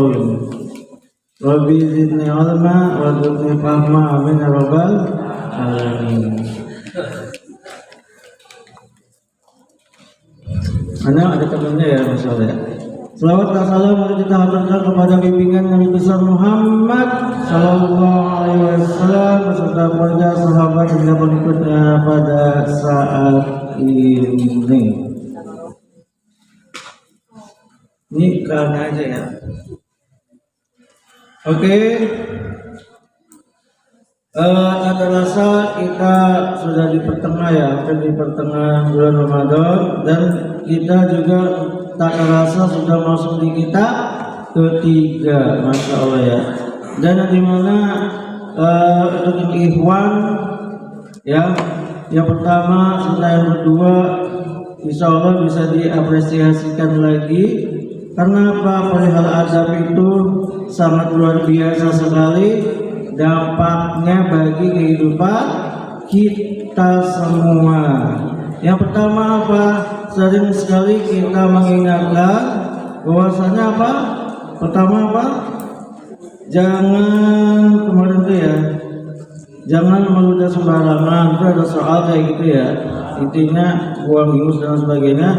qaulin. Rabbi zidni ilma wa zidni fahma, amin ya rabbal alamin. Ada temannya ya, Masya Allah ya. Selawat dan salam mari kita haturkan kepada bimbingan Nabi besar Muhammad Sallallahu Alaihi Wasallam beserta keluarga sahabat dan pengikutnya pada saat ini. Ini karena aja ya. Oke. Ada rasa kita sudah di pertengahan ya, di pertengahan bulan Ramadan, dan kita juga tak terasa sudah masuk di kita ketiga, Masya Allah ya. Dan dimana untuk ikhwan ya, yang pertama serta yang kedua, Insya Allah bisa diapresiasikan lagi. Karena apa? Perihal adab itu sangat luar biasa sekali dampaknya bagi kehidupan kita semua. Yang pertama apa? Sering sekali kita mengingatkan bahwasanya apa? Pertama apa? Jangan kemarin itu ya, jangan meludah sembarangan. Itu ada soal kayak gitu ya. Intinya buang ingus dan sebagainya.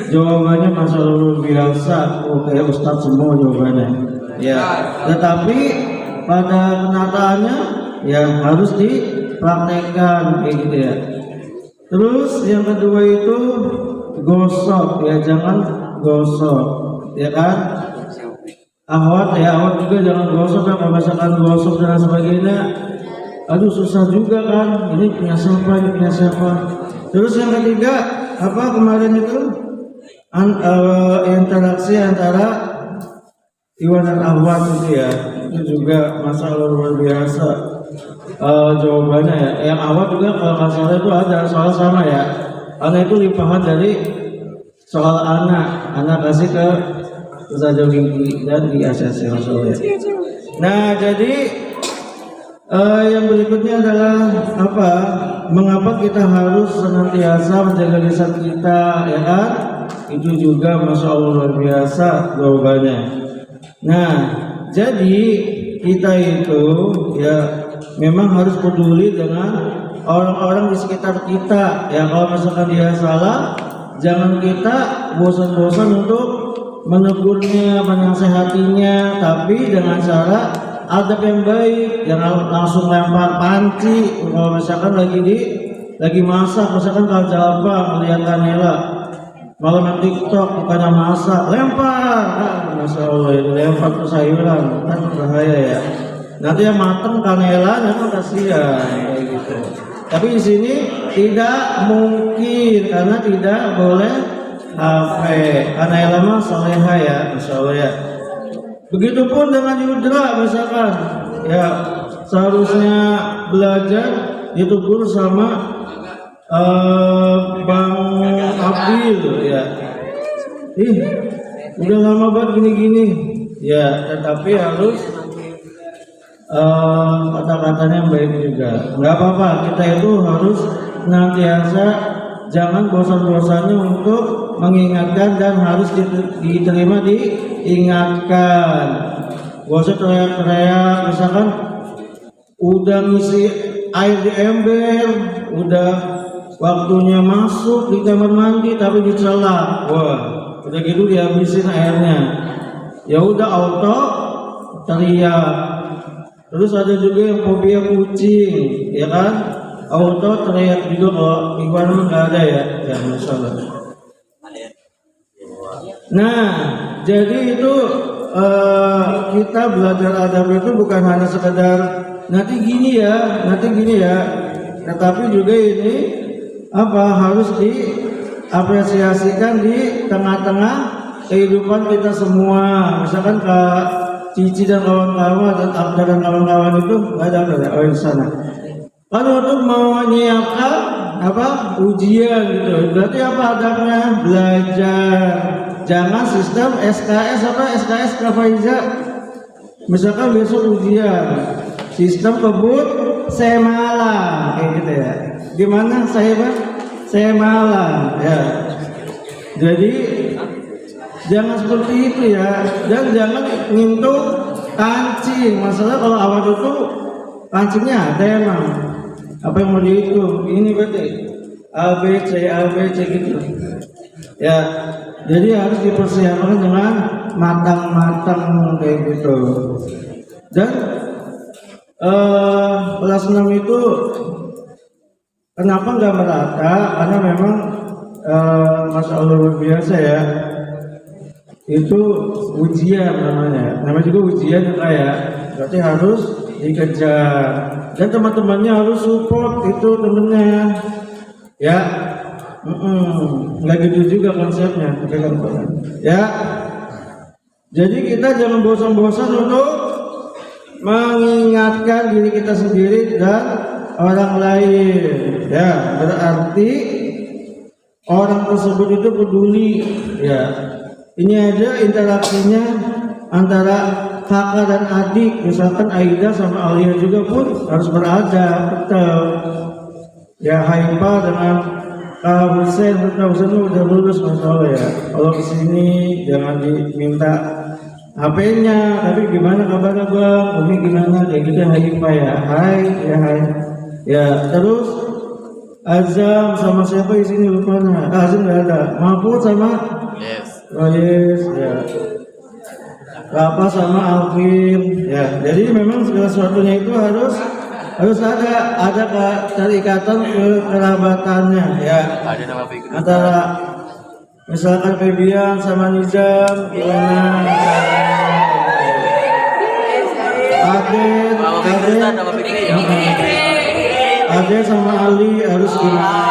Jawabannya masalah luar biasa. Oh, kayak Ustadz semua jawabannya. Ya. Tetapi pada kenyataannya ya harus dipraktekkan kayak gitu ya. Terus yang kedua itu gosok ya, jangan gosok ya kan. Ahwat ya, ahwat juga jangan gosok kan. Kalau misalkan gosok dan sebagainya, aduh susah juga kan. Ini punya siapa, ini punya siapa. Terus yang ketiga apa kemarin itu interaksi antara Iwan dan ahwat itu ya, itu juga masalah luar biasa. Jawabannya ya, yang awal juga kalau nggak salah itu ada soal sama ya. Anak itu limpahan dari soal anak kasih ke Ustaz Minggi dan di ACC masalah. Nah jadi yang berikutnya adalah apa? Mengapa kita harus senantiasa menjaga lisan kita ya kan? Itu juga Masya Allah luar biasa jawabannya. Nah jadi kita itu ya memang harus peduli dengan orang-orang di sekitar kita ya. Kalau misalkan dia salah, jangan kita bosan-bosan untuk menegurnya, menasehatinya, tapi dengan cara adab yang baik. Jangan langsung lempar panci. Kalau misalkan lagi masak, misalkan kalau jalapa melihat kanela malah main TikTok bukannya masak, lempar, Masya Allah itu lempar ke sayuran kan bahaya ya. Nanti yang mateng kanela memang kasihan kayak gitu. Tapi di sini tidak mungkin karena tidak boleh HP. Kanela mah soleha ya, Masya Allah ya. Begitupun dengan Yudra misalkan ya, seharusnya belajar itu guru sama Bang Abdil ya. Udah lama banget gini-gini ya, tetapi harus kata-katanya yang baik juga. Nggak apa-apa, kita itu harus senantiasa jangan bosan-bosannya untuk mengingatkan dan harus diterima diingatkan. Gak usah teriak-teriak, misalkan udah ngisi air di ember, udah waktunya masuk di kamar mandi tapi dicelak, wah udah gitu dihabisin airnya. Ya udah auto teriak. Terus ada juga yang fobia kucing, ya kan? Auto teriak juga. Kalau Iwan nggak ada ya, ya Masya Allah. Nah, jadi itu kita belajar adab itu bukan hanya sekedar nanti gini ya, tetapi juga ini apa harus diapresiasikan di tengah-tengah kehidupan kita semua. Misalkan Kak Cici dan kawan-kawan dan Abda dan kawan-kawan itu ada di sana. Kalau untuk mau menyiapkan apa ujian gitu, berarti apa adabnya? Belajar. Jangan sistem SKS Kafaiza. Misalkan besok ujian, sistem kebut semalam kayak gitu ya. Gimana semalam ya. Jadi Jangan seperti itu ya, dan jangan ngintung kancing. Masalah kalau awal itu kancingnya ada emang. Apa yang mau dihitung? Ini berarti A B C gitu. Ya, jadi harus dipersiapkan dengan matang-matang kayak gitu. Dan kelas 6 itu kenapa nggak merata? Karena memang masalah luar biasa ya. Itu ujian namanya juga ujian kayak berarti harus dikejar dan teman-temannya harus support itu temennya ya. Nggak gitu juga konsepnya ya. Jadi kita jangan bosan-bosan untuk mengingatkan diri kita sendiri dan orang lain ya, berarti orang tersebut itu peduli ya. Ini ada interaksinya antara kakak dan adik, misalkan Aida sama Alia juga pun harus berada, betul. Ya Haifa dengan Kak Husen udah lulus masalah ya. Kalau kesini jangan diminta HP-nya, tapi gimana kabarnya bang? Umi gimana? Kayak gitu Haifa ya. Hai. Ya terus Azam sama siapa di sini lupa nah. Azam nggak ada. Mahfud sama Yes ya. Rapa sama Alvin ya. Jadi memang segala sesuatunya itu harus ada keterikatan kekerabatannya ya. Antara misalkan Febian sama Nizam gimana? Ade sama Ali harus gimana?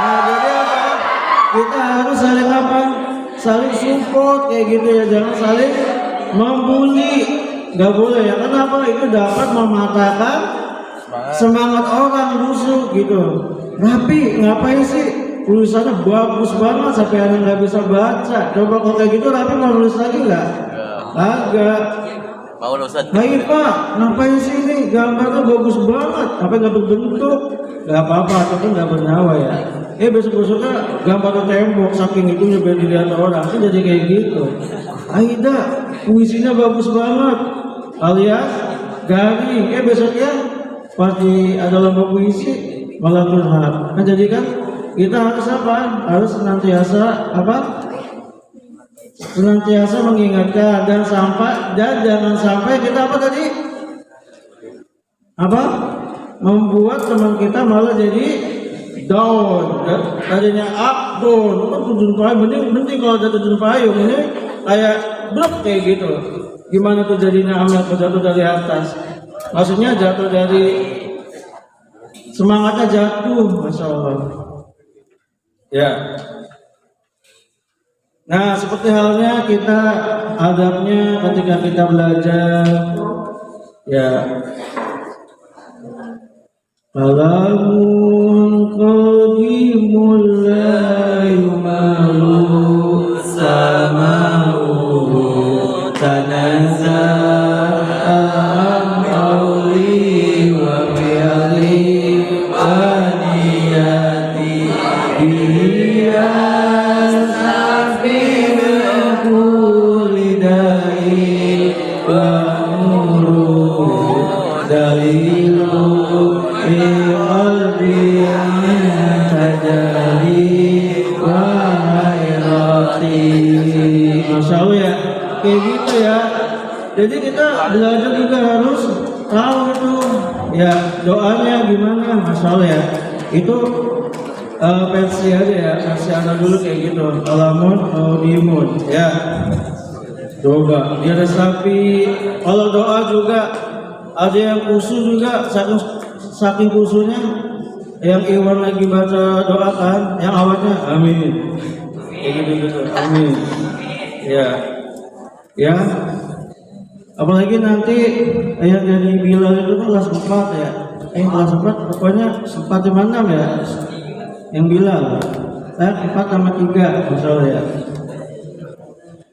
Nah, jadi apa? Kita harus saling apa? Saling support kayak gitu ya, jangan saling membuli, nggak boleh ya. Kenapa? Itu dapat mematahkan semangat orang musuh gitu. Rapi, ngapain sih? Tulisannya bagus banget sampai anak nggak bisa baca. Coba kalau kayak gitu Rapi mau nulis lagi nggak? Agak. Mau Ustaz. Baik Pak, ngapain sih ini? Gambarnya bagus banget, tapi nggak berbentuk. Nggak apa-apa, tapi nggak bernyawa ya. Besok-besoknya gambar tembok saking itu biar dilihat orang sih jadi kayak gitu. Aida, puisinya bagus banget, alias garing. Besoknya pasti ada lomba puisi malah curhat. Nah jadi kan kita harus apa? Harus senantiasa mengingatkan dan jangan sampai kita apa tadi? Membuat teman kita malah jadi down, tadinya up down, terjun payung, mending kalau ada terjun payung ini kayak blok kayak gitu. Gimana tuh jadinya amal jatuh dari atas? Maksudnya jatuh dari semangatnya jatuh, masya Allah. Ya. Nah seperti halnya kita adabnya ketika kita belajar, ya. Kalamun qadimul la yumalu sama'u tanazza'an qawli wa fi'li wa niyati biyan safin kulli da'i wa nuru dalilu Masya Allah ya, kayak gitu ya. Jadi kita belajar juga harus tahu itu ya doanya gimana, Masya Allah ya. Itu versi aja ya, versi anak dulu kayak gitu. Kalamun dimun ya. Coba dia resapi. Kalau doa juga ada yang khusus juga, saking khususnya yang Iwan lagi baca doa kan, yang awalnya amin kayak gitu amin ya apalagi nanti yang dari Bilal itu kelas 4 ya, kelas 4 pokoknya 4 sama 6 ya yang Bilal 4 sama 3 masalah ya.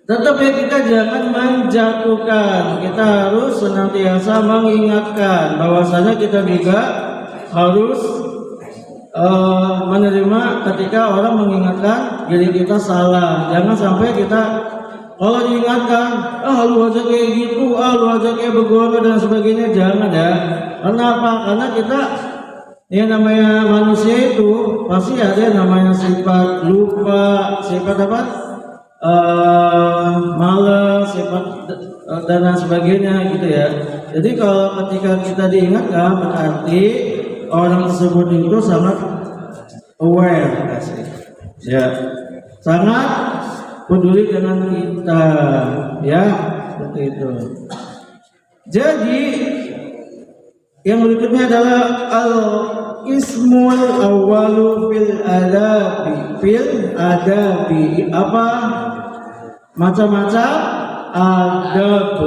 Tetap ya kita jangan menjatuhkan, kita harus senantiasa mengingatkan bahwasanya kita juga harus menerima ketika orang mengingatkan diri kita salah. Jangan sampai kita kalau diingatkan, lu aja kayak gitu, lu aja kayak begono dan sebagainya, jangan ya. Kenapa? Karena kita yang namanya manusia itu pasti ada yang namanya sifat lupa, sifat apa? Malas, sifat dan lain sebagainya gitu ya. Jadi kalau ketika kita diingatkan berarti orang tersebut itu sangat aware, ya, sangat peduli dengan kita, ya, seperti itu. Jadi yang berikutnya adalah al-ismul awwalu fil adabi apa? Macam-macam adab,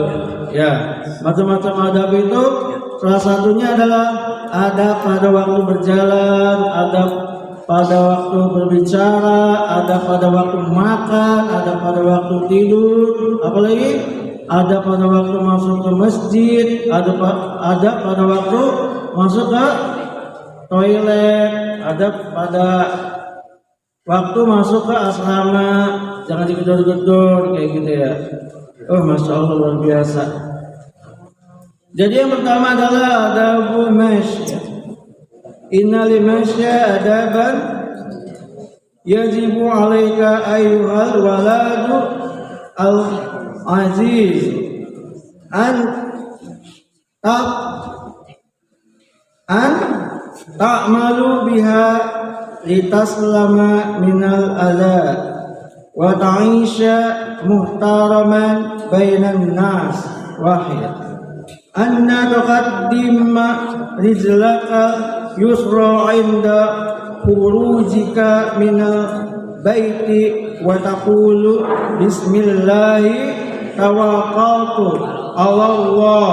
ya, macam-macam adab itu salah satunya adalah adab pada waktu berjalan, adab pada waktu berbicara, ada pada waktu makan, ada pada waktu tidur, apalagi ada pada waktu masuk ke masjid, ada pada waktu masuk ke toilet, ada pada waktu masuk ke asrama, jangan digedor-gedor kayak gitu ya. Oh, masya Allah, luar biasa. Jadi yang pertama adalah adabul masya. Inna limasya adaban yajibu alaika ayyuhal waladu al-aziz an ta'malu biha litaslama minal adha wa ta'isha muhtaraman bainan nas wahid anna tuqaddima rizlaka yusra inda khurujika minal baiti wa taqulu bismillahi tawakkaltu Allah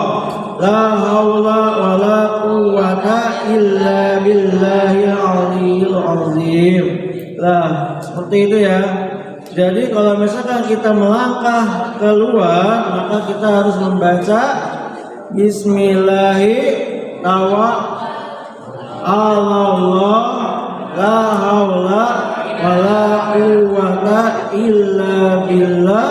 la haula wa la quwwata illa billahil aliyyil azim. Lah, seperti itu ya. Jadi kalau misalkan kita melangkah keluar, maka kita harus membaca bismillahi Allah la haula wala quwwata illa billah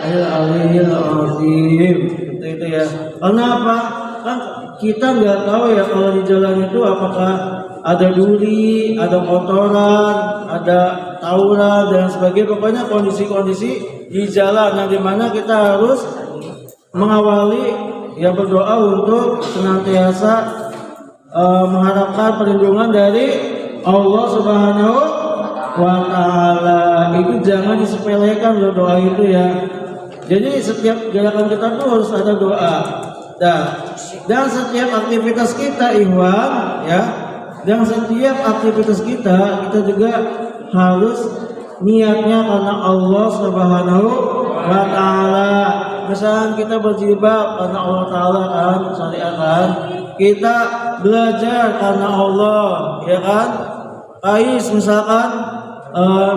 al-aliyyil azim. Seperti itu ya. Kenapa? Kan kita nggak tahu ya kalau di jalan itu apakah ada duri, ada kotoran, ada tawuran dan sebagainya. Pokoknya kondisi-kondisi di jalan yang dimana kita harus mengawali ya berdoa untuk senantiasa mengharapkan perlindungan dari Allah Subhanahu wa Ta'ala. Itu jangan disepelekan loh doa itu ya. Jadi setiap gerakan kita tuh harus ada doa. Dan setiap aktivitas kita ikhwan ya, dan setiap aktivitas kita juga harus niatnya karena Allah Subhanahu wa Ta'ala. Misalnya kita berjilbab karena Allah Ta'ala kan, syariat kan. Kita belajar karena Allah, ya kan? Kais misalkan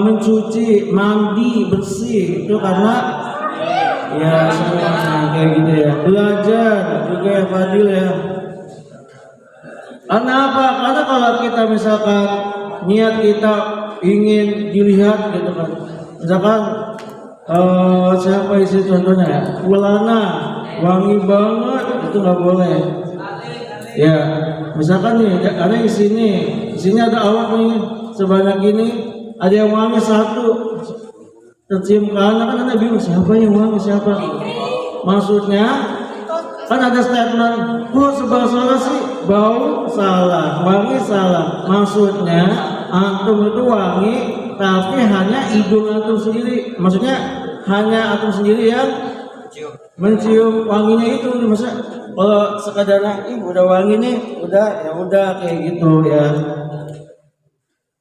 mencuci, mandi, bersih itu karena ya semuanya kayak gitu ya. Belajar juga ya Fadil ya. Karena apa? Karena kalau kita misalkan niat kita ingin dilihat gitu kan. Misalkan siapa isi contohnya ya? Ulana wangi banget itu nggak boleh. Ya, misalkan nih ada di sini ada awak nih sebanyak ini, ada yang wangi satu, tercium ke anak kan anda bingung siapa yang wangi siapa. Maksudnya kan ada statement, oh sebelah salah sih, bau salah, wangi salah. Maksudnya antum itu wangi, tapi hanya hidung antum sendiri. Maksudnya hanya antum sendiri yang mencium wanginya itu. Masa kalau sekadar udah wangi nih, udah ya udah kayak gitu ya.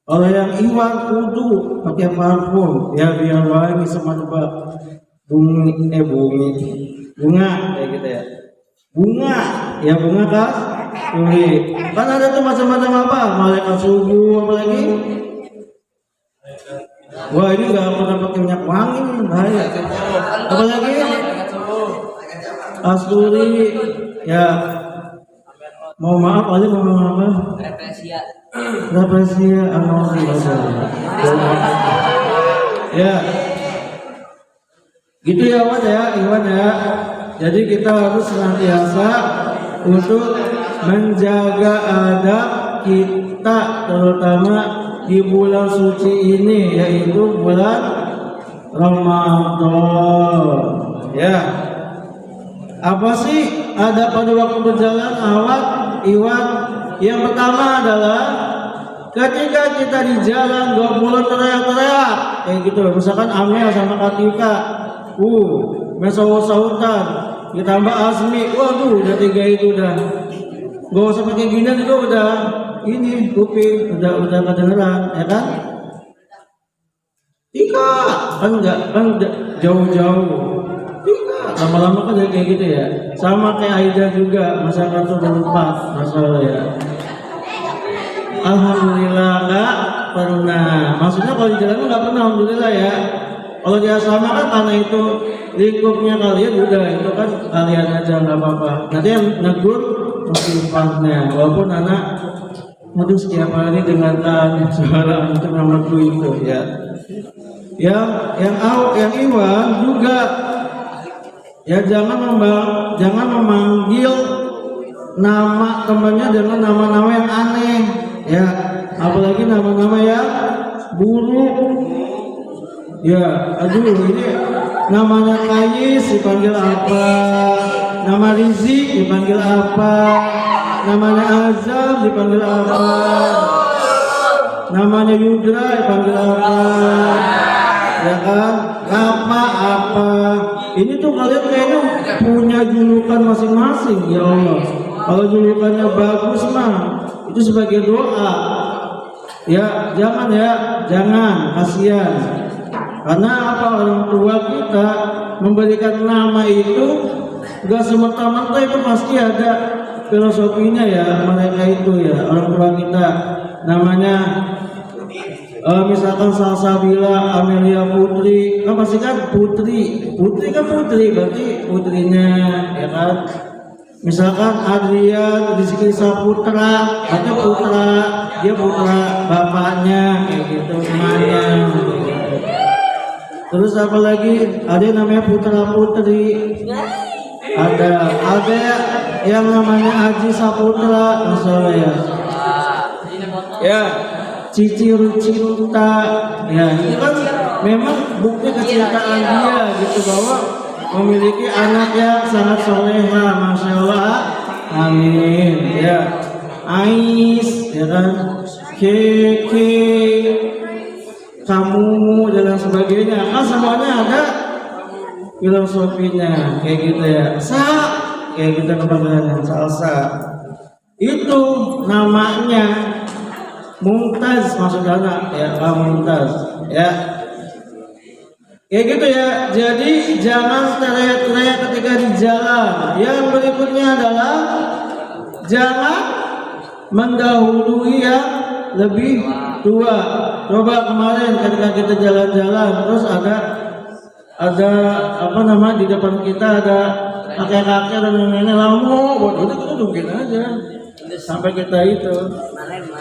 Kalau yang iwan kudu pakai parfum ya biar wangi semerbak. Bunga kayak gitu ya. Bunga kas tuli. Kan ada tuh macam-macam apa? Malaikat subuh apalagi. Wah ini nggak pernah pakai minyak wangi nih bahaya. Apalagi kasturi ya. Mau maaf aja ngomong apa? Represia. Represia ya. Gitu ya Iwan ya. Jadi kita harus senantiasa untuk menjaga adab kita terutama di bulan suci ini yaitu bulan Ramadan. Ya. Apa sih adab pada waktu berjalan Iwan? Yang pertama adalah ketika kita di jalan gak boleh teriak-teriak kayak gitu. Misalkan Amel sama Katika mesau-sautan ditambah Asmi, waduh udah 3 itu udah gak usah pakai gini juga udah ini kuping udah kedengeran ya kan. Tika kan jauh-jauh lama-lama kan kayak gitu ya. Sama kayak Aida juga masakan tuh lupa masalah ya. Alhamdulillah nggak pernah. Maksudnya kalau di jalan nggak pernah, alhamdulillah ya. Kalau di asrama kan karena itu lingkupnya kalian udah itu kan kalian aja nggak apa-apa. Nanti yang negur muslimahnya. Walaupun anak modus setiap hari dengarkan suara untuk nomor itu ya. Yang Iwan juga. Ya jangan memanggil nama temannya dengan nama-nama yang aneh ya, apalagi nama-nama yang buruk ya. Aduh ini namanya Kais dipanggil apa, nama Rizik dipanggil apa, namanya Azam dipanggil apa, namanya Yudra dipanggil apa ya kan, apa ini tuh kalian kayaknya punya julukan masing-masing ya Allah. Kalau julukannya bagus mah itu sebagai doa ya, jangan kasihan. Karena apa, orang tua kita memberikan nama itu gak semerta-merta itu pasti ada filosofinya ya. Mereka itu ya orang tua kita namanya misalkan Salsabila, Amelia Putri, kan pasti kan putri berarti putrinya ya kan. Misalkan Adrian Rizky Saputra, berarti dia putra bapaknya kayak gitu, temannya gitu. Terus apa lagi, ada yang namanya putra putri, ada yang namanya Aji Saputra masalah ya Cici Rucinta ya, itu kan memang bukti kecintaan dia gitu bahwa memiliki anak yang sangat soleha, masya Allah, amin ya. Ais ya kan, Keke, Kamu dan sebagainya kan semuanya ada filosofinya kayak gitu ya. Kayak kita kepanggilnya salsa itu namanya Mumtaz, maksudnya ya Mumtaz ya kayak gitu ya. Jadi jangan teriak-teriak ketika di jalan. Yang berikutnya adalah jangan mendahului yang lebih tua. Coba kemarin ketika kita jalan-jalan terus ada di depan kita ada kakek-kakek dan nenek lama, buat itu kita tungguin aja sampai kita itu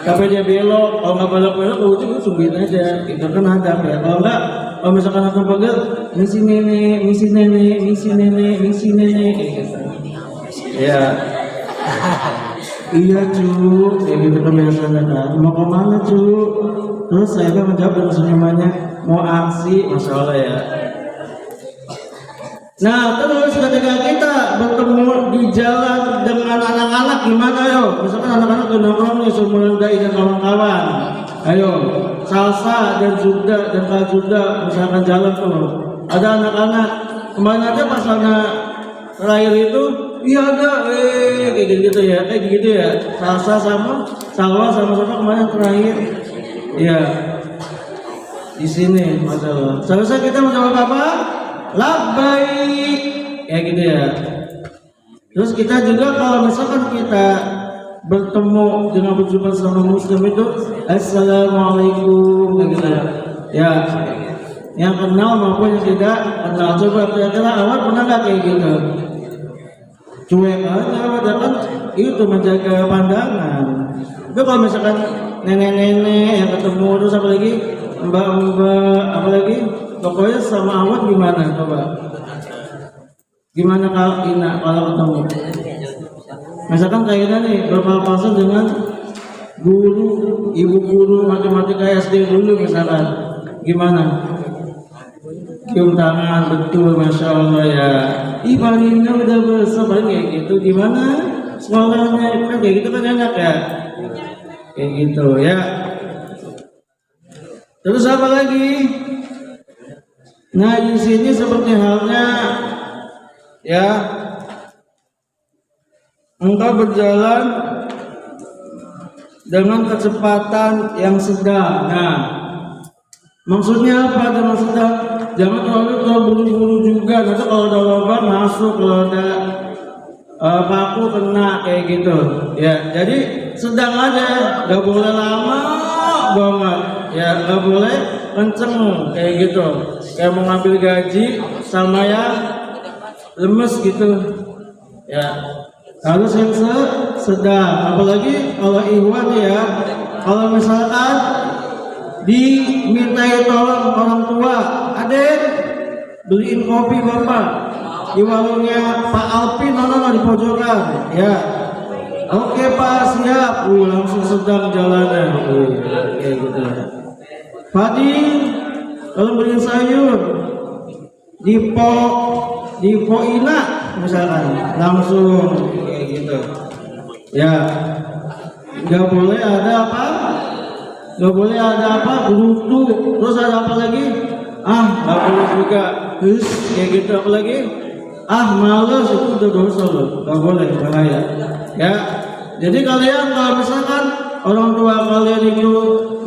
sampai dia belok. Kalau nggak belok ke ujung itu tungguin aja, itu kan ada ya. Kalau misalkan aku panggil misi nenek gitu ya. Iya cu, kayak gitu kan biasanya kan. Mau kemana cu? Terus saya menjawab dengan senyumannya, mau aksi, masya Allah ya. Nah terus ketika kita bertemu di jalan dengan anak-anak gimana yo? Misalkan anak-anak nongkrong nih Sumulendai dan kawan-kawan, ayo salsa dan Zubda dan Kak Zubda misalkan jalan tuh, ada anak-anak kemarin aja pas anak terakhir itu, iya ada, kayak gitu ya, salsa sama kemarin terakhir, ya di sini masalah. Selesai kita menjawab apa? Labbaik, kayak gitu ya. Terus kita juga kalau misalkan kita bertemu dengan berjumpa sama muslim itu assalamualaikum kayak gitu ya. Yang kenal maupun yang tidak kenal. Coba kira-kira awal pernah nggak kayak gitu? cuek aja, padahal kan itu menjaga pandangan. Tapi kalau misalkan nenek-nenek yang ketemu terus apalagi mbak-mbak apalagi pokoknya sama awat gimana coba? Gimana kalau Ina kalau ketemu? Misalkan kayaknya nih berpapasan dengan guru, ibu guru matematika SD dulu misalkan, gimana? Cium tangan betul, masya Allah ya. Ibaratnya udah besar kayak gitu, gimana? Sekolahnya kan kayak gitu kan enak ya, kayak gitu ya. Terus apa lagi? Nah di sini seperti halnya ya, engkau berjalan dengan kecepatan yang sedang. Nah, maksudnya apa dengan sedang? Jangan terlalu buru-buru juga. Nanti kalau ada lubang masuk, kalau ada paku kena kayak gitu. Ya, jadi sedang aja, nggak boleh lama banget. Ya, nggak boleh kenceng kayak gitu. Kayak mau ngambil gaji sama yang lemes gitu. Ya, harus yang sedang. Apalagi kalau ikhwan ya, kalau misalkan dimintai tolong orang tua, adek beliin kopi bapak di warungnya Pak Alpin, nono di pojokan ya. Oke Pak, siap. Langsung sedang jalanan kayak gitu. Fadil, kalau beliin sayur di po Ina misalkan, langsung kayak gitu ya. Nggak boleh ada apa, nggak boleh ada apa gerutu. Terus ada apa lagi? Nggak boleh juga kayak gitu. Apa lagi? Males, itu udah dosa loh, nggak boleh, bahaya ya. Jadi kalian kalau misalkan orang tua kalian itu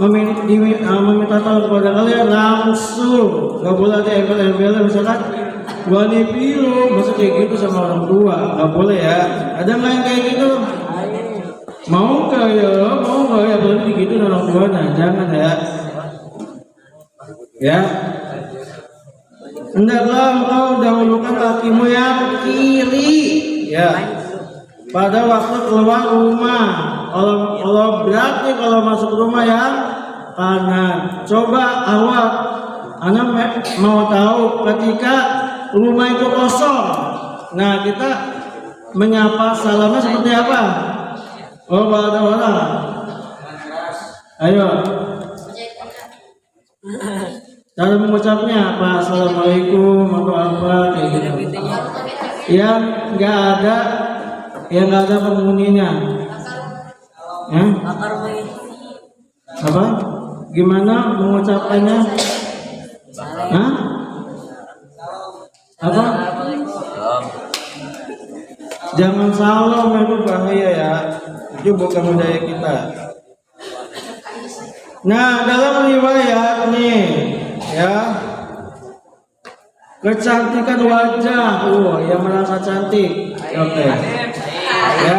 meminta tolong kepada kalian, langsung, nggak boleh ada embel-embel. Misalkan wani pilu, masa kayak gitu sama orang tua, nggak boleh ya. Ada nggak yang kayak gitu? Mau nggak ya boleh gitu orang tua? Nah jangan ya. Ya, hendaklah engkau dahulukan kakimu yang kiri ya pada waktu keluar rumah. Kalau berarti kalau masuk rumah yang kanan. Coba awak, anak mau tahu ketika rumah itu kosong, nah kita menyapa salamnya seperti apa? Oh, ada orang. Ayo. Cara mengucapnya apa? Assalamualaikum atau apa kayak gitu. Yang nggak ada penghuninya. Apa? Gimana mengucapkannya? Apa? Jangan salam, itu bahaya ya. Itu bukan budaya kita. Nah, dalam riwayat nih ya, kecantikan wajah, yang merasa cantik, oke. Ya,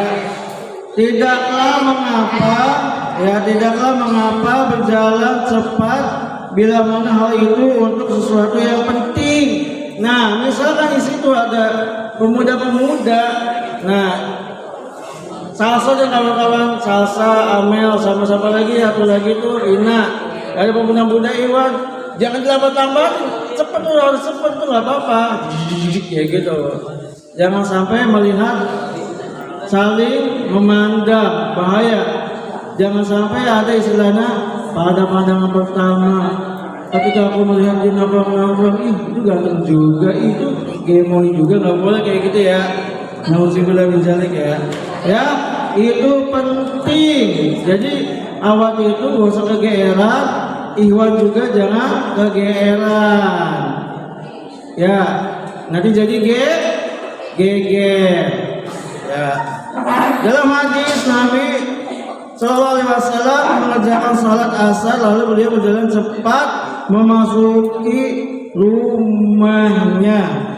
tidaklah mengapa berjalan cepat bila mana hal itu untuk sesuatu yang penting. Nah, misalkan di situ ada pemuda-pemuda, nah, Salsa dan kawan-kawan, Salsa, Amel, sama-sama lagi, satu lagi tuh Ina, ada pemuda-pemuda Iwan, jangan dilambat-lambat, cepet tuh, harus cepet tuh, nggak apa-apa, kayak gitu. Jangan sampai melihat saling memandang, bahaya. Jangan sampai ada istilahnya pada pandangan pertama, ketika aku melihat dia nongkrong, itu ganteng juga, itu gemoni juga, nggak boleh kayak gitu ya. Nauzubillah min dzalik ya. Ya, itu penting. Jadi awak itu gak usah kegeeran, Ikhwan juga jangan kegeeran. Ya, nanti jadi geger. Ya. Dalam hadis Nabi Sallallahu Alaihi Wasallam mengerjakan salat asar, lalu beliau berjalan cepat memasuki rumahnya.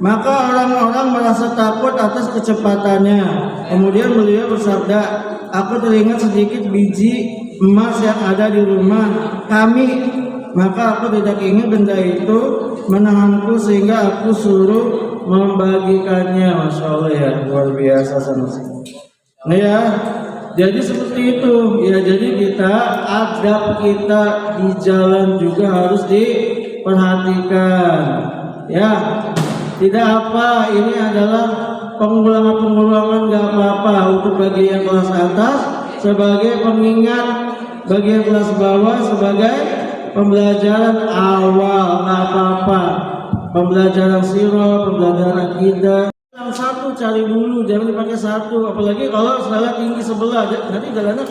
Maka orang-orang merasa takut atas kecepatannya. Kemudian beliau bersabda, aku teringat sedikit biji emas yang ada di rumah kami. Maka aku tidak ingin benda itu menahanku sehingga aku suruh membagikannya. Masya Allah ya, luar biasa sama sekali. Nah ya, jadi seperti itu ya. Jadi kita adab kita di jalan juga harus diperhatikan ya. Tidak apa, ini adalah pengulangan nggak apa-apa untuk bagi yang kelas atas sebagai pengingat, bagi yang kelas bawah sebagai pembelajaran awal, nggak apa-apa. Pembelajaran sirah, pembelajaran akidah. Yang satu cari dulu, jangan dipakai satu. Apalagi kalau salah tinggi sebelah, nanti jalannya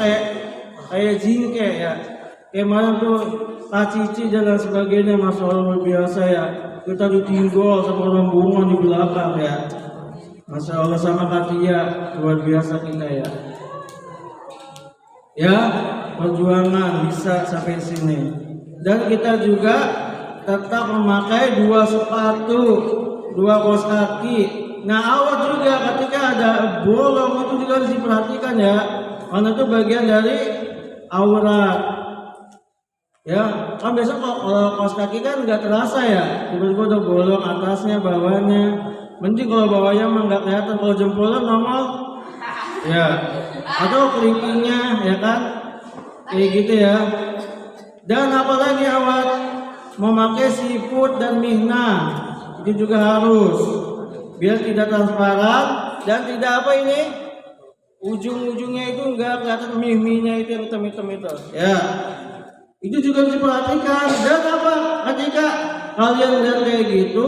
kayak jingke ya. Kayak mana tuh kacici dan lain sebagainya. Masya Allah luar biasa ya. Kita ditinggol sama rombongan di belakang ya. Masya Allah sama Katia, luar biasa kita ya. Ya, perjuangan bisa sampai sini. Dan kita juga tetap memakai 2 sepatu, 2 kaos kaki. Nah, awat juga ketika ada bolong itu juga harus diperhatikan ya. Karena itu bagian dari aurat. Ya, kan biasa kalau kaos kaki kan nggak terasa ya. Tiba-tiba udah bolong atasnya, bawahnya. Mending kalau bawahnya mah nggak kelihatan, kalau jempolnya normal. Ya, atau kelingkingnya ya kan, kayak gitu ya. Dan apalagi awat memakai siput dan mihna itu juga harus biar tidak transparan dan tidak apa ini ujung-ujungnya itu enggak kelihatan mihminya itu yang hitam-hitam itu ya. Itu juga harus diperhatikan. Dan apa, ketika kalian lihat kayak gitu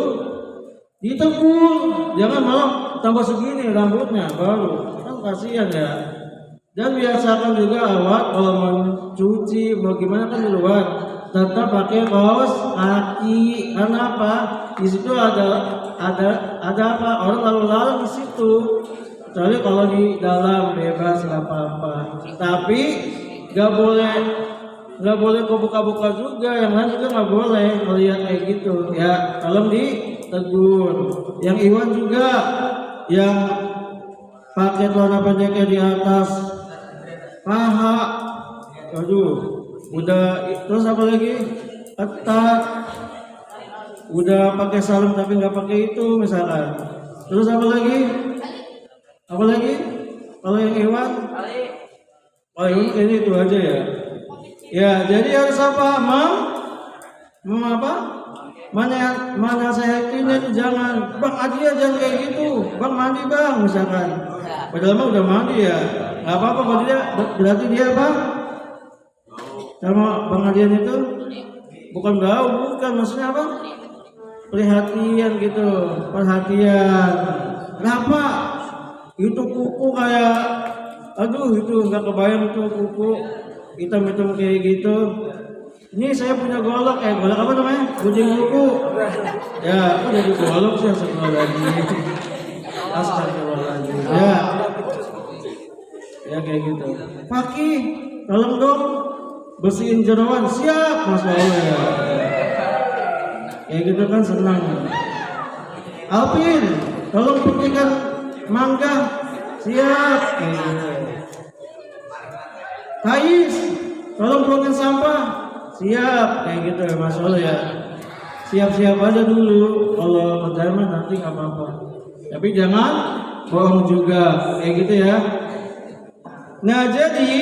ditegur, jangan malah tambah segini rambutnya baru, kan kasihan ya. Dan biasakan juga awat kalau mencuci mau gimana kan di luar tetap pakai kaos kaki. Karena apa? Di situ ada apa? Orang lalu-lalang di situ. Kecuali kalau di dalam bebas nggak apa-apa. Tapi nggak boleh kebuka-buka juga. Yang lain juga nggak boleh melihat kayak gitu. Ya, tolong ditegur. Yang Iwan juga yang pakai celana pendeknya di atas paha. Aduh. Udah, terus apa lagi? Ketat. Udah pakai sarung tapi nggak pakai itu misalkan. Terus apa lagi? Apa lagi? Kalau yang Iwan? Oh Iwan kayaknya itu aja ya. Ya, jadi harus apa? Apa? Mana saya yakinnya itu jangan. Bang Adia jangan kayak gitu. Bang mandi bang misalkan. Padahal mah udah mandi ya. Nggak apa-apa berarti dia apa? Sama Bang Adian itu bukan bau, bukan, maksudnya apa? Perhatian gitu, perhatian. Kenapa? Itu kuku kayak, aduh itu nggak kebayang tuh kuku hitam-hitam kayak gitu. Ini saya punya golok, golok apa namanya? Gunjing kuku. Ya, aku jadi golok sih setelah lagi. Astagfirullahaladzim. Ya kayak gitu. Fakih, tolong dong. Bersihin jeroan, siap, Masya Allah ya. Kayak gitu kan senang. Alvin, tolong petikan mangga, siap. Kayak gitu. Thais, tolong buangin sampah, siap. Kayak gitu ya, Masya Allah ya. Siap-siap aja dulu. Kalau kerjaan nanti nggak apa-apa. Tapi jangan bohong juga, kayak gitu ya. Nah jadi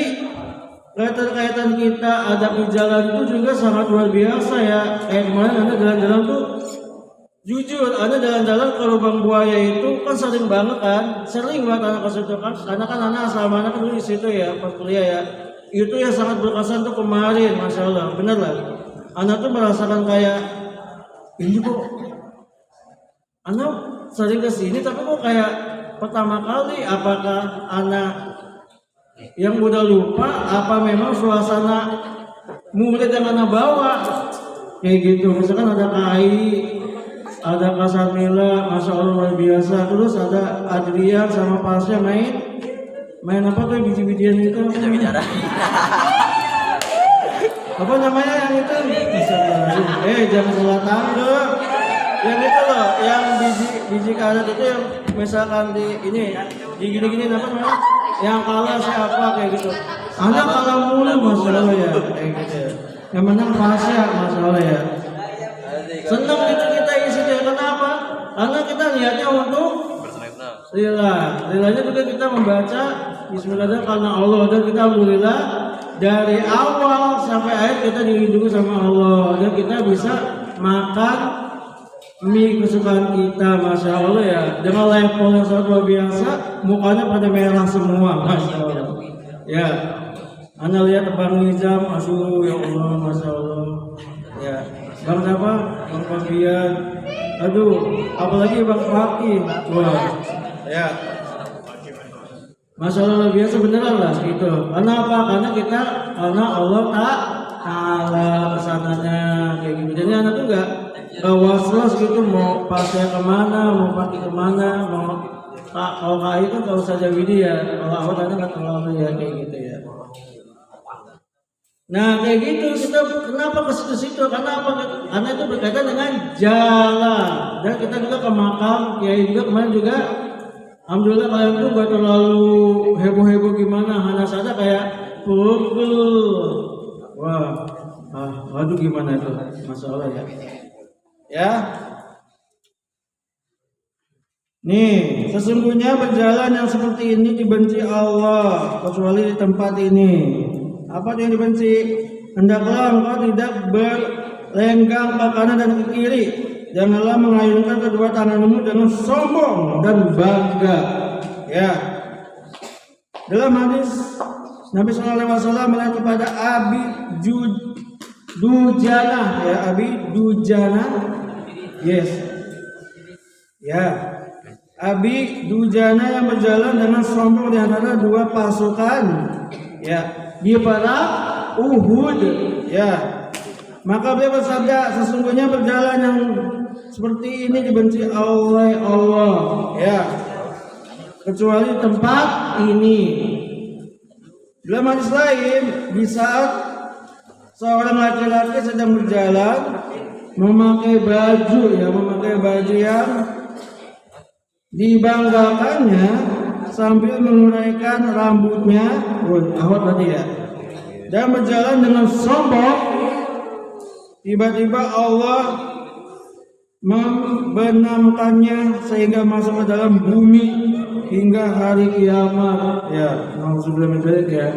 kaitan kita adab di jalan itu juga sangat luar biasa ya. Kayak kemarin Anda jalan-jalan tuh, jujur Anda jalan-jalan ke Lubang Buaya itu kan sering banget kan, sering banget anak ke situ kan, karena kan anak asal mana kan dulu di situ ya pas kuliah ya. Itu yang sangat berkesan tuh kemarin, Masya Allah, bener lah. Anak tuh merasakan kayak ini kok, anak sering kesini tapi kok kayak pertama kali. Apakah anak yang udah lupa apa memang suasana murid yang anak bawa kayak gitu? Misalkan ada KAI, ada Kasamila, Masya Allah luar biasa. Terus ada Adrian sama Pasya main apa tuh biji-bijian itu? Apa namanya yang itu? Jangan salah tanggap. Yang itu loh, yang biji karet itu yang misalkan di ini, di gini-gini apa namanya? Yang kalah siapa kayak gitu. Anak kalah mulu, Masya Allah ya, kayak gitu ya. Yang menang Pasya, Masya Allah ya. Senang gitu kita isi dia. Kenapa? Karena kita niatnya untuk Lilahnya juga kita membaca Bismillah karena Allah, dan kita alhamdulillah dari awal sampai akhir kita dilindungi sama Allah, dan kita bisa makan mie kesukaan kita, masya Allah ya, dengan level yang sangat luar biasa, mukanya pada merah semua, masya Allah. Ya, Anda lihat Bang Nizam, ya Allah, masya Allah. Ya, Bang siapa? Bang Fabian. Aduh, apalagi Bang Fakih. Wah, ya. Masya Allah luar biasa beneran lah gitu. Karena apa? Karena Allah Ta'ala kesananya kayak gitu. Jadi anak tuh nggak was-was gitu mau pasnya kemana, mau pakai kemana, mau kalau kayak kan kalau saja Widi ya, kalau awal tadi nggak terlalu ya kayak gitu ya. Nah kayak gitu kita kenapa ke situ? Karena apa? Karena itu berkaitan dengan jalan, dan kita juga ke makam kiai juga kemarin juga. Alhamdulillah kalian tuh gak terlalu heboh-heboh gimana, hanya saja kayak wah, waduh gimana itu, masya Allah ya. Ya, nih sesungguhnya berjalan yang seperti ini dibenci Allah, kecuali di tempat ini. Apa yang dibenci? Hendaklah engkau tidak berlenggang ke kanan dan ke kiri. Janganlah mengayunkan kedua tanganmu dengan sombong dan bangga. Ya. Dalam hadis Nabi SAW melihat kepada Abi Dujana, ya Abi Dujana. Yes. Ya. Abi Dujana yang berjalan dengan sombong di antara dua pasukan. Ya, di perang Uhud. Ya. Maka beliau bersabda, sesungguhnya berjalan yang seperti ini dibenci oleh Allah, ya, kecuali tempat ini. Dalam hadis lain, di saat seorang laki-laki sedang berjalan memakai baju yang dibanggakannya sambil menguraikan rambutnya, awat tadi ya, dan berjalan dengan sombong, tiba-tiba Allah membenamkannya sehingga masuk ke dalam bumi hingga hari kiamat. Ya, nauzubillah ya.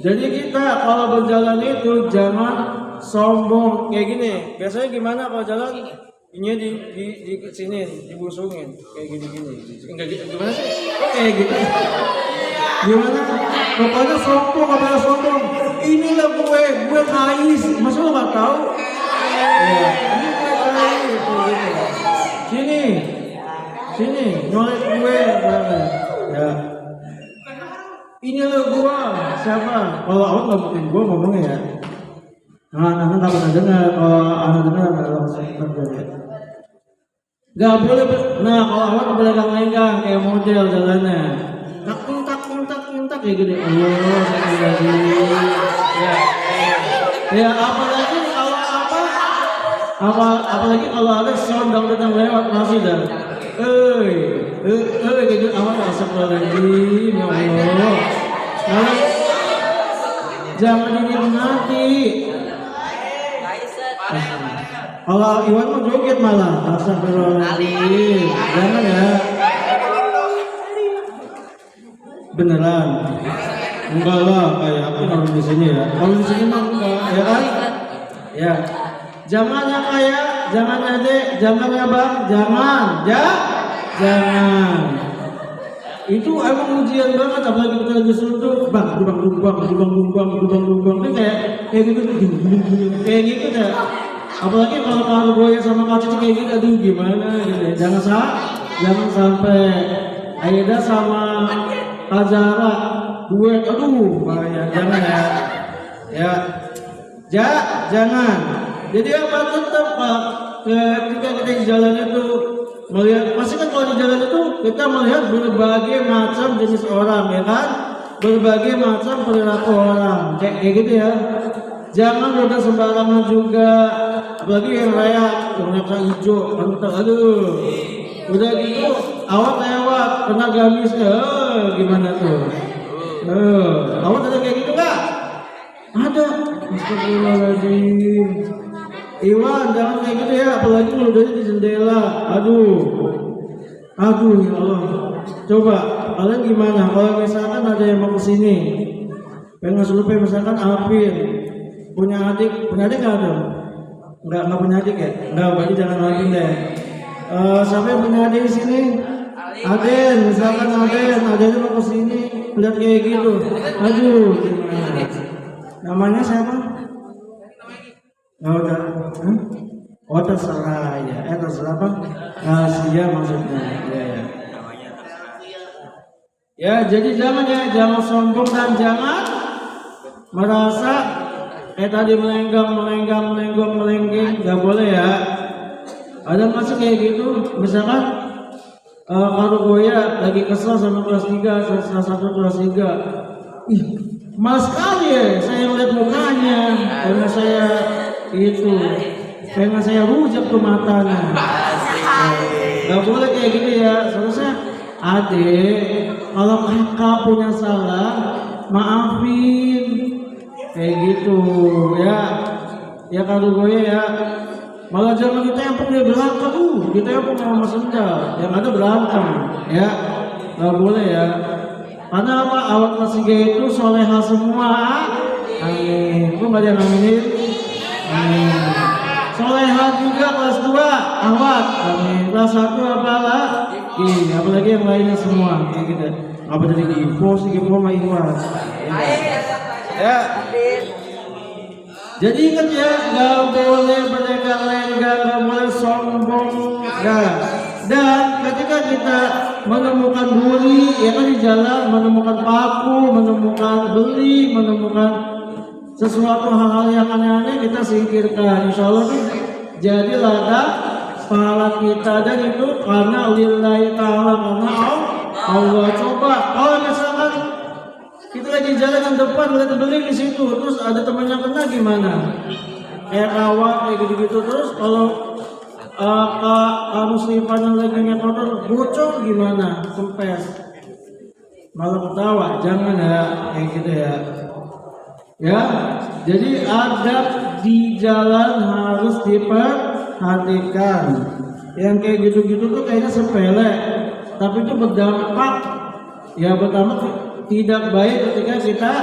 Jadi kita kalau berjalan itu jangan sombong kayak gini. Biasanya gimana kalau jalan? Ini di sini dibusungin kayak gini-gini. Enggak gitu. Gimana sih? Kayak gitu. Gimana? Pokoknya sombong. Inilah gue kais. Masa lo nggak tahu? Ya, ini gue kais gitu. Sini, nyolek gue. Ya. Ini lo gua. Siapa? Kalau awak nggak mungkin gua ngomongnya ya. Anak tak pernah dengar. Kalau anak dengar langsung terjadi. Gak boleh. Nah, kalau awak nggak boleh lenggang kayak model jalannya. Tak kayak gini. Allah, saya ya, apalagi kalau apalagi kalau ada sound datang lewat masih dah. Gitu awak asap lagi, ya Allah. Jangan dinikmati. Kalau Iwan mau joget malah, astagfirullahaladzim. Jangan ya. Beneran. Enggak lah, kayak aku kalau di sini ya. Kalau di sini mah enggak, ya kan? Ya. Jangan ya kayak, jangan ya dek, jangan ya bang, jangan. Itu emang ujian banget, apalagi kita lagi suntuk, bang, ini kayak gitu, kayak gitu deh. Apalagi kalau gue sama Kak Cici kayak gitu, aduh gimana gitu. Jangan sampai Aida sama Kak Zara duet, aduh bahaya, jangan ya. Jangan. Jadi apa tetap Pak, ketika kita di jalan itu melihat, pasti kan kalau di jalan itu kita melihat berbagai macam jenis orang, ya kan? Berbagai macam perilaku orang, kayak gitu ya. Jangan udah sembarangan juga, apalagi yang raya, yang warna hijau, mantap, aduh. Udah gitu, awak lewat, kena gamisnya, gimana tuh? Awak ada kayak gitu nggak? Ada. Astagfirullahaladzim. Iwan, jangan kayak gitu ya, apalagi ludahnya di jendela. Aduh. Aduh ya Allah. Coba kalian gimana? Kalau misalkan ada yang mau kesini, pengen survei misalkan Apin punya adik nggak ada? Nggak punya adik ya? Nggak, berarti jangan Apin deh. Siapa yang punya adik di sini? Aden, misalkan Aden mau kesini, lihat kayak gitu. Aduh, gimana? Namanya siapa? Oh, udah. Oh, terserah ya. Terserah apa? Rahasia maksudnya. Ya. Ya, jadi jangan sombong dan jangan merasa tadi melenggeng, nggak boleh ya. Ada masih kayak gitu, misalkan kalau Goya lagi kesel sama kelas 3, salah satu kelas 3. Ih, mas sekali ya, saya lihat mukanya, karena saya itu, pengen saya rujak tuh matanya. Gak boleh kayak gitu ya. Seharusnya adik, kalau kakak punya salah, maafin. Kayak gitu ya. Ya kalau gue ya, malah jangan kita yang pergi berantem, kita yang mau sendal, yang ada berantem, ya. Gak boleh ya. Karena apa? Awak kelas 3 itu soleha semua. Amin. Kok gak ada yang aminin? Amin. Soleha juga kelas 2 awak. Amin. Kelas 1 apalah? Apalagi yang lainnya semua. Kayak gitu. Apa jadi Gipo sih? Gipo sama Ikhlas. Ya. Jadi ingat ya, gak boleh berlenggak-lenggak, gak boleh sombong. Dan ketika kita menemukan duri, ya kan di jalan, menemukan paku, menemukan beli, menemukan sesuatu hal-hal yang aneh-aneh, kita singkirkan. Insya Allah jadi ladang pahala kita, dan itu karena lillahi ta'ala, karena Allah. Coba kalau misalkan kita lagi jalan di depan lihat beli di situ, terus ada temannya kena gimana? Kayak kawan kayak gitu-gitu. Terus kalau muslimah yang lagi nyetor bocor gimana? Kempes, malah ketawa. Jangan ya kayak gitu ya. Ya, jadi adab di jalan harus diperhatikan. Yang kayak gitu-gitu tuh kayaknya sepele, tapi itu berdampak. Ya pertama tidak baik ketika kita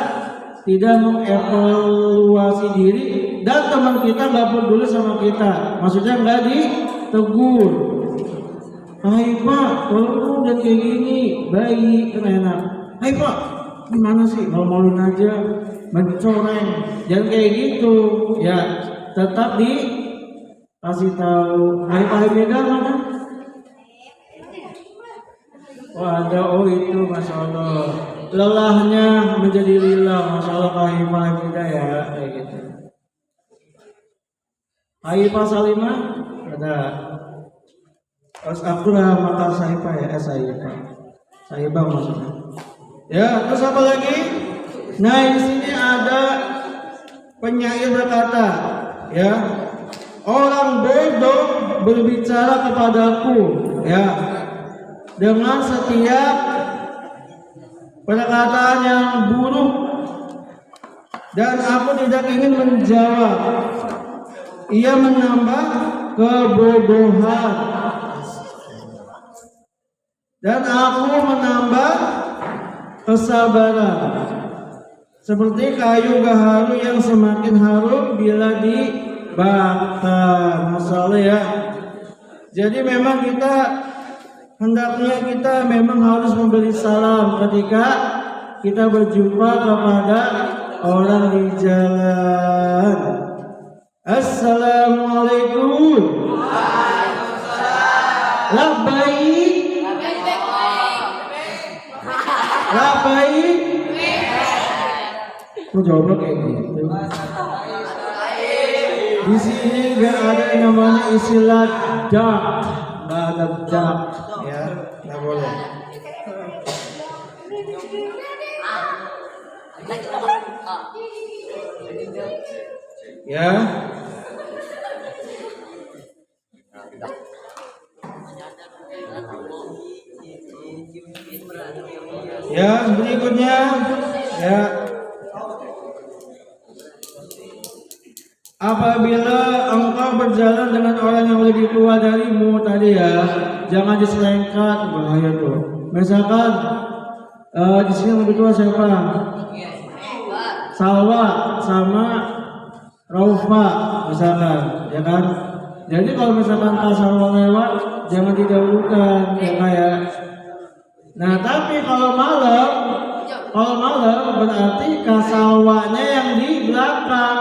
tidak mengevaluasi diri dan teman kita nggak peduli sama kita. Maksudnya nggak ditegur. Hai Pak, kalau udah kayak gini, baik kan enak. Hai Pak, gimana sih? Malu-maluin aja, mencoreng. Jangan kayak gitu. Ya, tetap dikasih tahu. Hai Pak Medan mana? Oh ada, oh itu, Masya Allah. Lelahnya menjadi lillah, Masya Allah. Kahimah kita ya, kayak gitu. Haifah Salimah ada. Terus Abdullah Makar Saifah ya, Saifah maksudnya. Ya, terus apa lagi? Nah di sini ada penyair berkata, ya, orang bodoh berbicara kepadaku, ya, dengan setiap perkataan yang buruk, dan aku tidak ingin menjawab. Ia menambah kebodohan, dan aku menambah kesabaran. Seperti kayu gaharu yang semakin harum bila dibakar. Masalah ya. Jadi memang hendaknya kita memang harus memberi salam ketika kita berjumpa kepada orang di jalan. Assalamualaikum. Labbaik. Labbaik. Kok jawabnya kayak gitu? Di sini nggak ada yang namanya istilah dak, nggak ada dak, ya, nggak boleh. Ya. Ya, berikutnya ya. apabila engkau berjalan dengan orang yang lebih tua darimu tadi ya, jangan diselengkat, bahaya tuh. Misalkan di sini lebih tua siapa? Salwa sama Raufa misalkan, ya kan? Jadi kalau misalkan Kak Salwa lewat, jangan didahulukan, ya kayak. Nah tapi kalau malam berarti Kak Salwanya yang di belakang,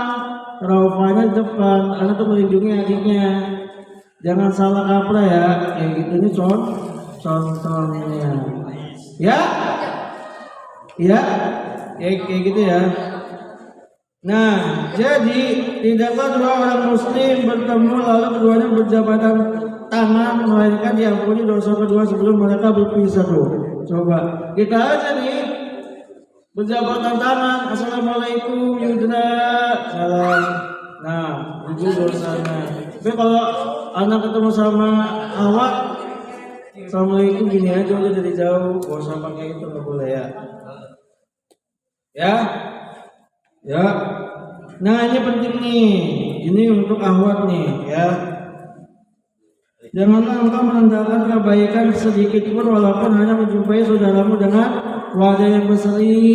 Raufanya depan, karena itu melindungi adiknya. Jangan salah kaprah ya, kayak gitu ini contohnya. Ya, kayak gitu ya. Nah, jadi tidaklah dua orang muslim bertemu lalu keduanya berjabatan tangan melainkan diampuni dosa kedua sebelum mereka berpisah tuh. Coba kita aja nih berjabatan tangan, assalamualaikum Yudra, salam. Nah, itu dosanya. Tapi kalau anak ketemu sama awak, assalamualaikum gini aja udah dari jauh, gak usah pakai itu, nggak boleh ya. Ya. Nah ini penting nih, ini untuk ahwat nih ya. Janganlah engkau menandakan kebaikan sedikit pun walaupun hanya menjumpai saudaramu dengan wajah yang berseri.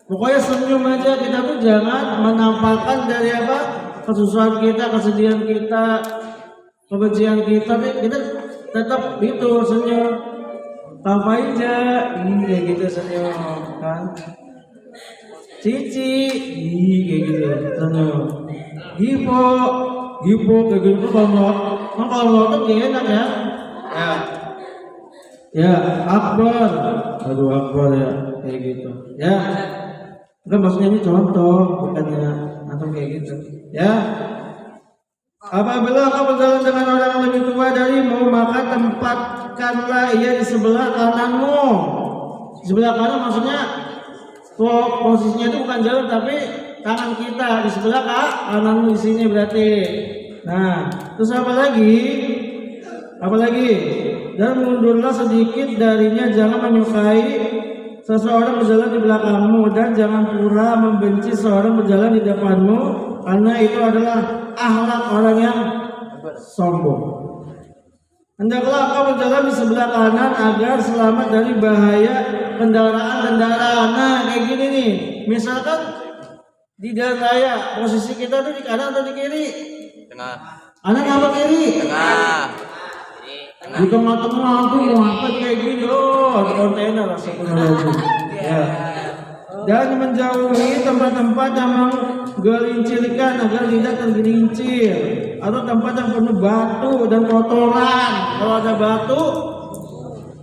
Pokoknya senyum aja, kita tuh jangan menampakkan dari apa kesusahan kita, kesedihan kita, kebencian kita. Kita tetap itu senyum. Apa aja, kayak gitu senyum kan. Cici, kayak gitu, senyum. Gipo, kayak gitu kalau ngelotok gak enak ya. Ya, Akbar, aduh Akbar ya, kayak gitu. Ya, enggak maksudnya ini contoh, bukannya atau kayak gitu. Ya, apabila kau berjalan dengan orang yang lebih tua darimu, maka tempatkanlah ia di sebelah kananmu. Di sebelah kanan maksudnya posisinya itu bukan jalan tapi tangan kita di sebelah kananmu di sini berarti. Nah, terus apa lagi? Dan mundurlah sedikit darinya, jangan menyukai seseorang berjalan di belakangmu dan jangan pura membenci seorang berjalan di depanmu, karena itu adalah akhlak orang yang sombong. Hendaklah kau berjalan di sebelah kanan agar selamat dari bahaya kendaraan. Nah, kayak gini nih. Misalkan di jalan raya, posisi kita tuh di kanan atau di kiri? Tengah. Kanan apa kiri? Tengah. Di tengah-tengah tuh mau apa kayak gini? Oh, ada kontainer astagfirullahaladzim. Ya. Dan menjauhi tempat-tempat yang menggelincirkan agar tidak tergelincir, atau tempat yang penuh batu dan kotoran. Kalau ada batu,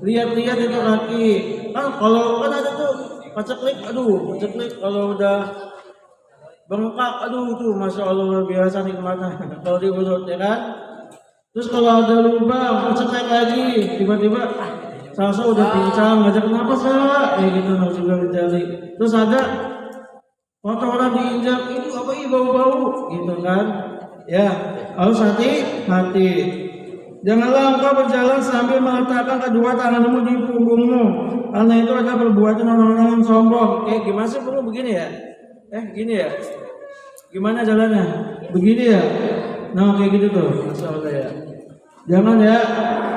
lihat-lihat itu kaki. Kalau ada tuh paceklik, kalau udah bengkak, tuh masya Allah luar biasa nikmatnya. Kalau diurut ya kan. Terus kalau ada lubang, paceklik lagi, tiba-tiba Salsa udah pincang, ngajak kenapa Sa? Gitu juga dijali. Terus ada kotoran diinjak, itu apa bau-bau, gitu kan? Ya, harus hati-hati. Janganlah engkau berjalan sambil meletakkan kedua tanganmu di punggungmu, karena itu adalah perbuatan orang-orang yang sombong. Gimana sih perlu begini ya? Gini ya? Gimana jalannya? Begini ya? Nah kayak gitu tuh, masya Allah ya. Jangan ya,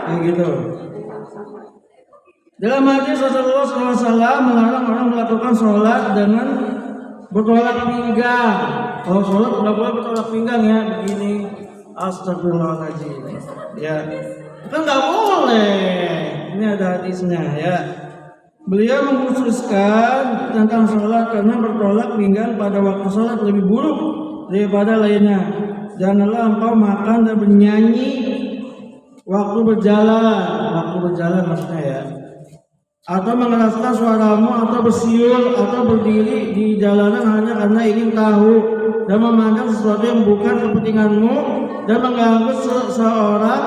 kayak gitu. Dalam hadis Rasulullah SAW melarang orang melakukan sholat dengan bertolak pinggang. Kalau sholat nggak boleh bertolak pinggang ya, begini. Astagfirullahaladzim. Ya, kan nggak boleh. Ini ada hadisnya ya. Beliau mengkhususkan tentang sholat karena bertolak pinggang pada waktu sholat lebih buruk daripada lainnya. Janganlah engkau makan dan bernyanyi waktu berjalan maksudnya ya. Atau mengeraskan suaramu, atau bersiul, atau berdiri di jalanan hanya karena ingin tahu dan memandang sesuatu yang bukan kepentinganmu dan mengganggu seseorang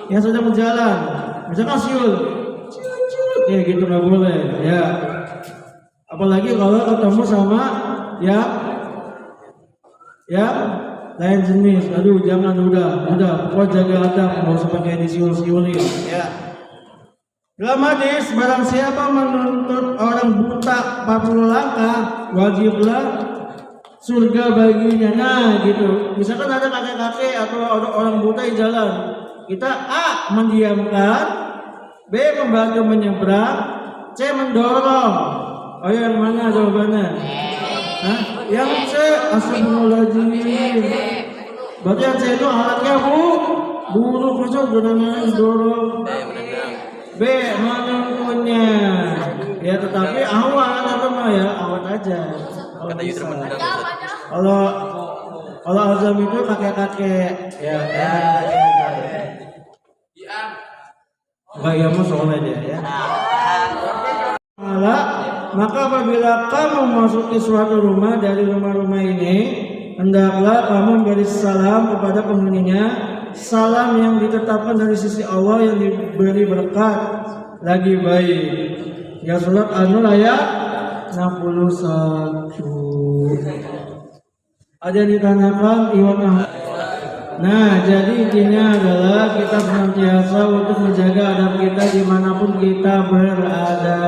yang sedang berjalan. Misalkan siul, ya gitu nggak boleh, ya. Apalagi kalau ketemu sama yang lain jenis. Aduh, jangan udah, kau jaga adab, nggak usah pakai disiul-siulin, ya. Dalam hadis, barang siapa menuntut orang buta 40 langkah, wajiblah surga baginya. Nah gitu. Misalkan ada kakek-kakek atau orang buta di jalan, kita A. mendiamkan, B. membantu menyeberang, C. mendorong. Oh yang mana jawabannya? Hah? Yang C. Astagfirullahaladzim. Berarti yang C itu alatnya buruk, masa dorong. B. menentunya. Ya tetapi awan atau mah ya awan aja. Kalau azam itu kakek-kakek ya. Bayar soalnya dia ya. Maka apabila kamu memasuki suatu rumah dari rumah-rumah ini, hendaklah kamu memberi salam kepada penghuninya, salam yang ditetapkan dari sisi Allah yang diberi berkat lagi baik. Ya surat An-Nur ayat 61. Ada yang ditanyakan Iwan Ahmad. Nah, jadi intinya adalah kita senantiasa untuk menjaga adab kita dimanapun kita berada.